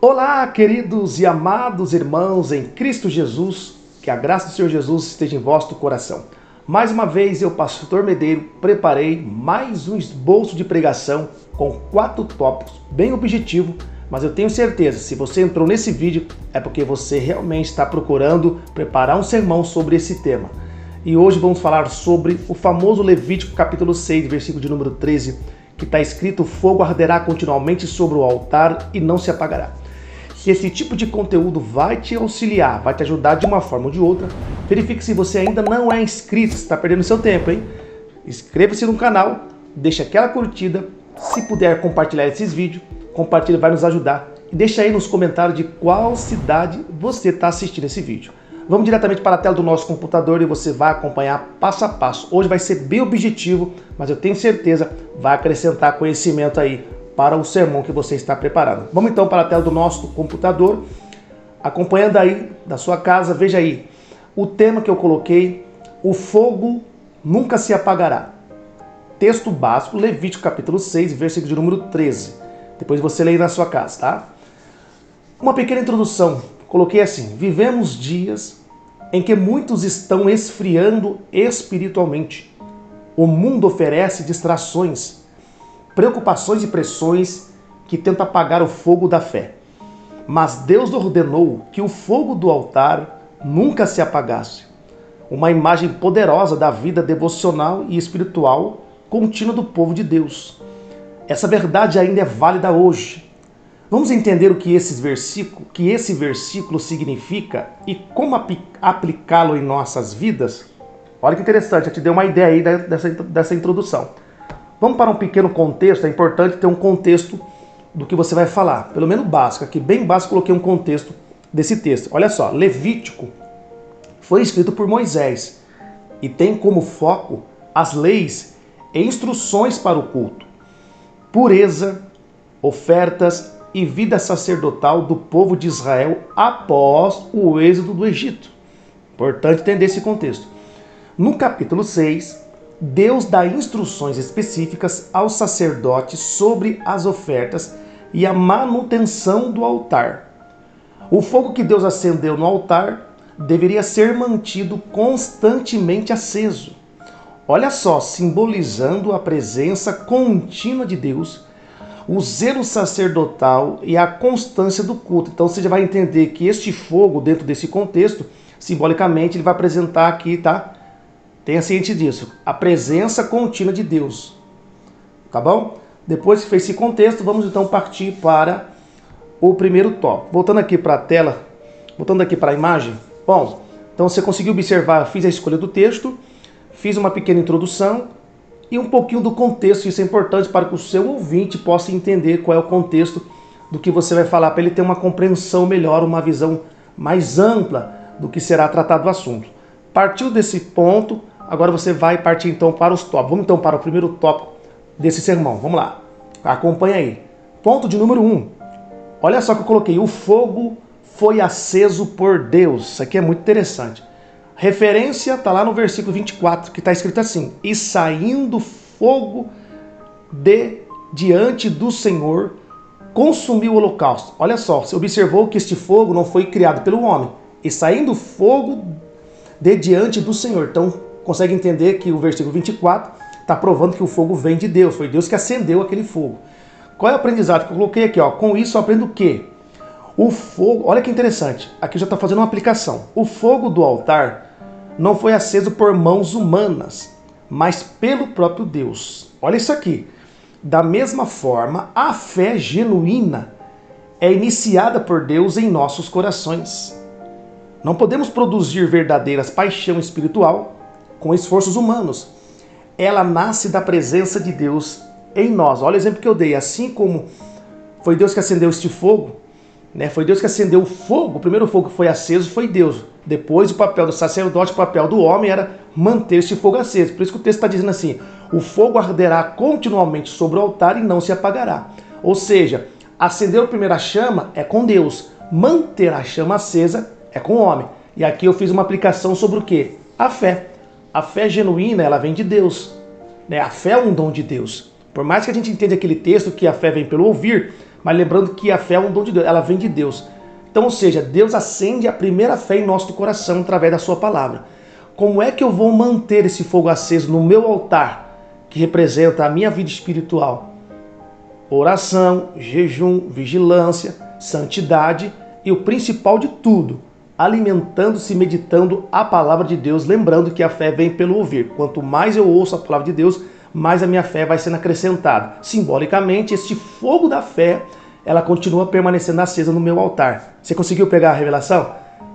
Olá, queridos e amados irmãos em Cristo Jesus, que a graça do Senhor Jesus esteja em vosso coração. Mais uma vez, eu, Pastor Medeiro, preparei mais um esboço de pregação com 4 tópicos, bem objetivo, mas eu tenho certeza, se você entrou nesse vídeo, é porque você realmente está procurando preparar um sermão sobre esse tema. E hoje vamos falar sobre o famoso Levítico capítulo 6, versículo de número 13, que está escrito: o fogo arderá continuamente sobre o altar e não se apagará. Se esse tipo de conteúdo vai te auxiliar, vai te ajudar de uma forma ou de outra, verifique se você ainda não é inscrito, você está perdendo seu tempo, hein? Inscreva-se no canal, deixa aquela curtida, se puder compartilhar esses vídeos, compartilha, vai nos ajudar. E deixa aí nos comentários de qual cidade você está assistindo esse vídeo. Vamos diretamente para a tela do nosso computador e você vai acompanhar passo a passo. Hoje vai ser bem objetivo, mas eu tenho certeza vai acrescentar conhecimento aí para o sermão que você está preparando. Vamos então para a tela do nosso computador, acompanhando aí da sua casa, veja aí o tema que eu coloquei: o fogo nunca se apagará. Texto básico, Levítico capítulo 6, versículo de número 13. Depois você lê aí na sua casa, tá? Uma pequena introdução, coloquei assim: vivemos dias em que muitos estão esfriando espiritualmente. O mundo oferece distrações, preocupações e pressões que tentam apagar o fogo da fé. Mas Deus ordenou que o fogo do altar nunca se apagasse. Uma imagem poderosa da vida devocional e espiritual contínua do povo de Deus. Essa verdade ainda é válida hoje. Vamos entender o que esse versículo significa e como aplicá-lo em nossas vidas? Olha que interessante, eu te dei uma ideia aí dessa introdução. Vamos para um pequeno contexto. É importante ter um contexto do que você vai falar, pelo menos básico. Aqui, bem básico, coloquei um contexto desse texto. Olha só, Levítico foi escrito por Moisés e tem como foco as leis e instruções para o culto, pureza, ofertas e vida sacerdotal do povo de Israel após o êxodo do Egito. Importante entender esse contexto. No capítulo 6, Deus dá instruções específicas aos sacerdotes sobre as ofertas e a manutenção do altar. O fogo que Deus acendeu no altar deveria ser mantido constantemente aceso. Olha só, simbolizando a presença contínua de Deus, o zelo sacerdotal e a constância do culto. Então você já vai entender que este fogo, dentro desse contexto, simbolicamente, ele vai apresentar aqui, tá? Tenha ciência disso, a presença contínua de Deus. Tá bom? Depois que fez esse contexto, vamos então partir para o primeiro tópico. Voltando aqui para a tela, voltando aqui para a imagem. Bom, então você conseguiu observar, eu fiz a escolha do texto, fiz uma pequena introdução e um pouquinho do contexto. Isso é importante para que o seu ouvinte possa entender qual é o contexto do que você vai falar, para ele ter uma compreensão melhor, uma visão mais ampla do que será tratado o assunto. Partiu desse ponto, agora você vai partir então para os tópicos. Vamos então para o primeiro tópico desse sermão. Vamos lá. Acompanha aí. Ponto de número 1. Olha só que eu coloquei: o fogo foi aceso por Deus. Isso aqui é muito interessante. Referência está lá no versículo 24, que está escrito assim: e saindo fogo de diante do Senhor, consumiu o holocausto. Olha só, você observou que este fogo não foi criado pelo homem. E saindo fogo de diante do Senhor. Então, consegue entender que o versículo 24 está provando que o fogo vem de Deus. Foi Deus que acendeu aquele fogo. Qual é o aprendizado que eu coloquei aqui? Com isso eu aprendo o quê? O fogo, olha que interessante, aqui já está fazendo uma aplicação. O fogo do altar não foi aceso por mãos humanas, mas pelo próprio Deus. Olha isso aqui. Da mesma forma, a fé genuína é iniciada por Deus em nossos corações. Não podemos produzir verdadeira paixão espiritual com esforços humanos. Ela nasce da presença de Deus em nós. Olha o exemplo que eu dei. Assim como foi Deus que acendeu este fogo, né? Foi Deus que acendeu o fogo. O primeiro fogo que foi aceso foi Deus. Depois o papel do sacerdote, o papel do homem era manter este fogo aceso. Por isso que o texto está dizendo assim: o fogo arderá continuamente sobre o altar e não se apagará. Ou seja, acender a primeira chama é com Deus. Manter a chama acesa é com o homem. E aqui eu fiz uma aplicação sobre o quê? A fé. A fé genuína, ela vem de Deus. A fé é um dom de Deus. Por mais que a gente entenda aquele texto que a fé vem pelo ouvir, Mas lembrando que a fé é um dom de Deus, ela vem de Deus. Então, ou seja, Deus acende a primeira fé em nosso coração através da sua palavra. Como é que eu vou manter esse fogo aceso no meu altar, que representa a minha vida espiritual? Oração, jejum, vigilância, santidade e o principal de tudo, alimentando-se e meditando a palavra de Deus, lembrando que a fé vem pelo ouvir. Quanto mais eu ouço a palavra de Deus, mais a minha fé vai sendo acrescentada. Simbolicamente, este fogo da fé, ela continua permanecendo acesa no meu altar. Você conseguiu pegar a revelação?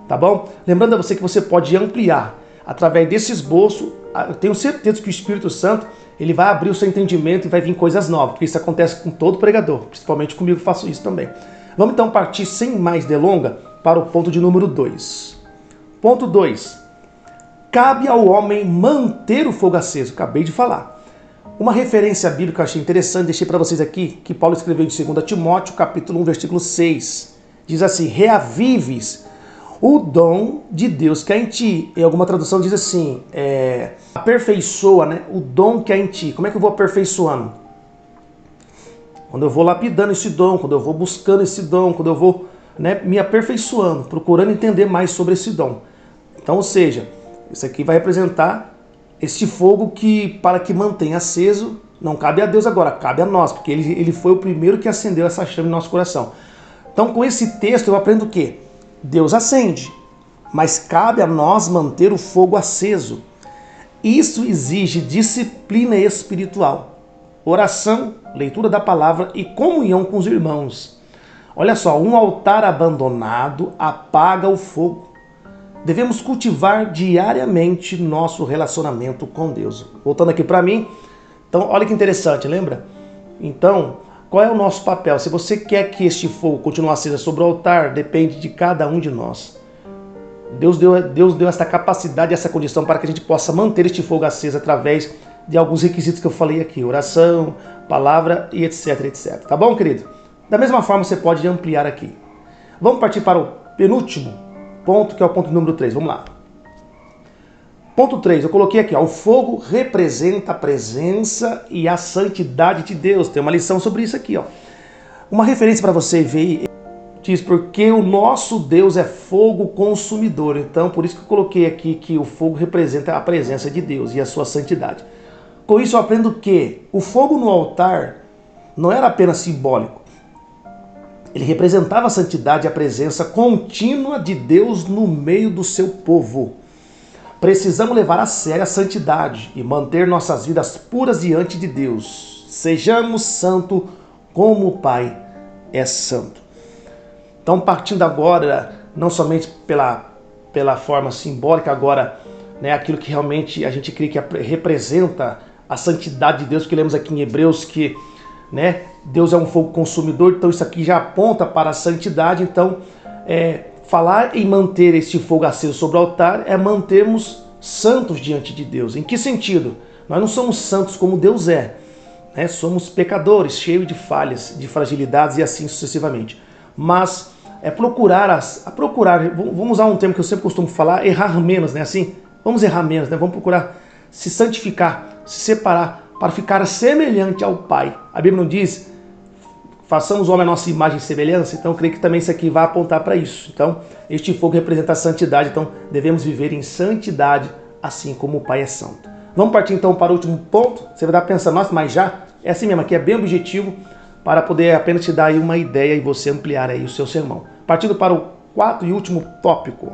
Tá bom? Lembrando a você que você pode ampliar através desse esboço. Eu tenho certeza que o Espírito Santo ele vai abrir o seu entendimento e vai vir coisas novas, porque isso acontece com todo pregador, principalmente comigo que faço isso também. Vamos então partir sem mais delonga para o ponto de número 2. Ponto 2. Cabe ao homem manter o fogo aceso. Acabei de falar. Uma referência bíblica que eu achei interessante, deixei para vocês aqui, que Paulo escreveu de 2 Timóteo, capítulo 1, versículo 6. Diz assim: reavives o dom de Deus que há em ti. Em alguma tradução diz assim, aperfeiçoa, né, o dom que há em ti. Como é que eu vou aperfeiçoando? Quando eu vou lapidando esse dom, quando eu vou buscando esse dom, quando eu vou, né, me aperfeiçoando, procurando entender mais sobre esse dom. Então, ou seja, isso aqui vai representar esse fogo que, para que mantenha aceso, não cabe a Deus agora, cabe a nós, porque ele foi o primeiro que acendeu essa chama em nosso coração. Então, com esse texto eu aprendo o quê? Deus acende, mas cabe a nós manter o fogo aceso. Isso exige disciplina espiritual, oração, leitura da palavra e comunhão com os irmãos. Olha só, um altar abandonado apaga o fogo. Devemos cultivar diariamente nosso relacionamento com Deus. Voltando aqui para mim, então olha que interessante, lembra? Então, qual é o nosso papel? Se você quer que este fogo continue aceso sobre o altar, depende de cada um de nós. Deus deu essa capacidade, essa condição para que a gente possa manter este fogo aceso através de alguns requisitos que eu falei aqui. Oração, palavra e etc, etc. Tá bom, querido? Da mesma forma, você pode ampliar aqui. Vamos partir para o penúltimo ponto, que é o ponto número 3. Vamos lá. Ponto 3, eu coloquei aqui, ó, o fogo representa a presença e a santidade de Deus. Tem uma lição sobre isso aqui, ó. Uma referência para você ver, diz, porque o nosso Deus é fogo consumidor. Então, por isso que eu coloquei aqui que o fogo representa a presença de Deus e a sua santidade. Com isso eu aprendo que o fogo no altar não era apenas simbólico. Ele representava a santidade e a presença contínua de Deus no meio do seu povo. Precisamos levar a sério a santidade e manter nossas vidas puras diante de Deus. Sejamos santos como o Pai é santo. Então, partindo agora, não somente pela forma simbólica, agora, né, aquilo que realmente a gente crê que representa a santidade de Deus, que lemos aqui em Hebreus que, né, Deus é um fogo consumidor, então isso aqui já aponta para a santidade. Então, falar em manter este fogo aceso sobre o altar é mantermos santos diante de Deus. Em que sentido? Nós não somos santos como Deus é, né? Somos pecadores, cheios de falhas, de fragilidades e assim sucessivamente. Mas procurar, vamos usar um termo que eu sempre costumo falar, errar menos, né? Assim, vamos errar menos, né? Vamos procurar se santificar, se separar para ficar semelhante ao Pai. A Bíblia não diz: façamos o homem a nossa imagem e semelhança? Então eu creio que também isso aqui vai apontar para isso. Então, este fogo representa a santidade, então devemos viver em santidade, assim como o Pai é santo. Vamos partir então para o último ponto. Você vai estar pensando, nossa, mas já? É assim mesmo, aqui é bem objetivo, para poder apenas te dar aí uma ideia e você ampliar aí o seu sermão. Partindo para o quarto e último tópico.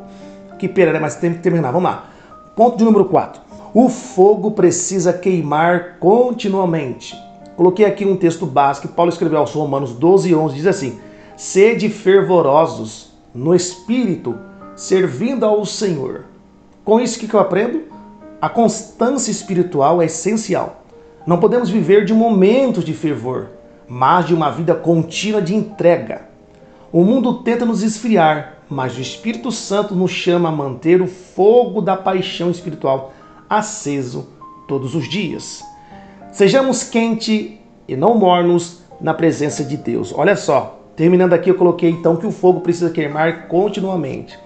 Que pena, né? Mas tem que terminar. Vamos lá. Ponto de número 4. O fogo precisa queimar continuamente. Coloquei aqui um texto básico que Paulo escreveu aos Romanos 12:11, diz assim: sede fervorosos no Espírito, servindo ao Senhor. Com isso, o que eu aprendo? A constância espiritual é essencial. Não podemos viver de momentos de fervor, mas de uma vida contínua de entrega. O mundo tenta nos esfriar, mas o Espírito Santo nos chama a manter o fogo da paixão espiritual aceso todos os dias. Sejamos quentes e não mornos na presença de Deus. Olha só, terminando aqui eu coloquei então que o fogo precisa queimar continuamente.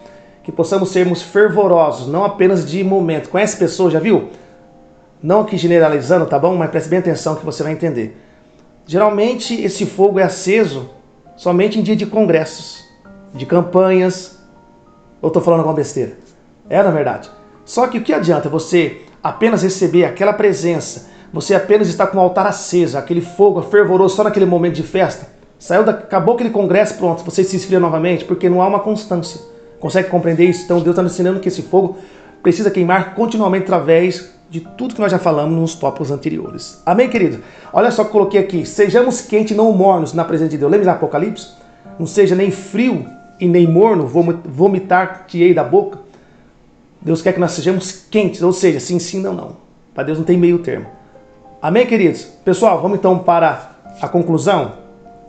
Que possamos sermos fervorosos, não apenas de momento. Conhece pessoas, já viu? Não aqui generalizando, tá bom? Mas preste bem atenção que você vai entender. Geralmente esse fogo é aceso somente em dia de congressos, de campanhas. Ou estou falando alguma besteira? É, na verdade. Só que o que adianta você apenas receber aquela presença, você apenas estar com o altar aceso, aquele fogo fervoroso só naquele momento de festa? Acabou aquele congresso, pronto, você se esfria novamente, porque não há uma constância. Consegue compreender isso? Então Deus está nos ensinando que esse fogo precisa queimar continuamente através de tudo que nós já falamos nos tópicos anteriores. Amém, querido? Olha só que coloquei aqui. Sejamos quentes e não mornos na presença de Deus. Lembra de Apocalipse? Não seja nem frio e nem morno, vomitar-te-ei da boca. Deus quer que nós sejamos quentes, ou seja, sim, sim, não, não. Para Deus não tem meio termo. Amém, queridos? Pessoal, vamos então para a conclusão?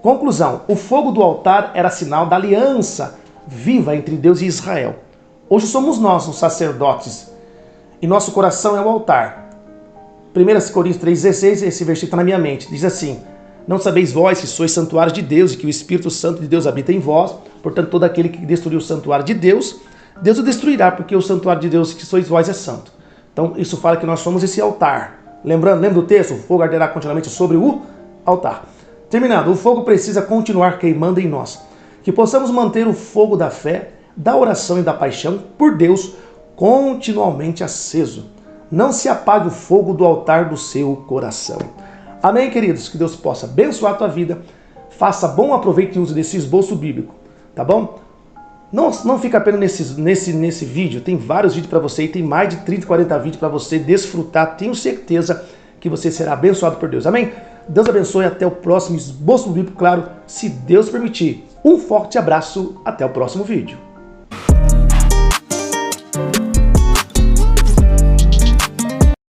Conclusão. O fogo do altar era sinal da aliança viva entre Deus e Israel. Hoje somos nós, os sacerdotes, e nosso coração é o altar. 1 Coríntios 3,16, esse versículo está na minha mente. Diz assim: não sabeis vós que sois santuário de Deus e que o Espírito Santo de Deus habita em vós? Portanto, todo aquele que destruir o santuário de Deus, Deus o destruirá, porque o santuário de Deus que sois vós é santo. Então, isso fala que nós somos esse altar. Lembra do texto? O fogo arderá continuamente sobre o altar. Terminado, o fogo precisa continuar queimando em nós. Que possamos manter o fogo da fé, da oração e da paixão por Deus continuamente aceso. Não se apague o fogo do altar do seu coração. Amém, queridos? Que Deus possa abençoar a tua vida. Faça bom aproveito e uso desse esboço bíblico, tá bom? Não fica apenas nesse vídeo, tem vários vídeos para você e tem mais de 30, 40 vídeos para você desfrutar. Tenho certeza que você será abençoado por Deus. Amém? Deus abençoe, até o próximo esboço bíblico, claro, se Deus permitir. Um forte abraço, até o próximo vídeo.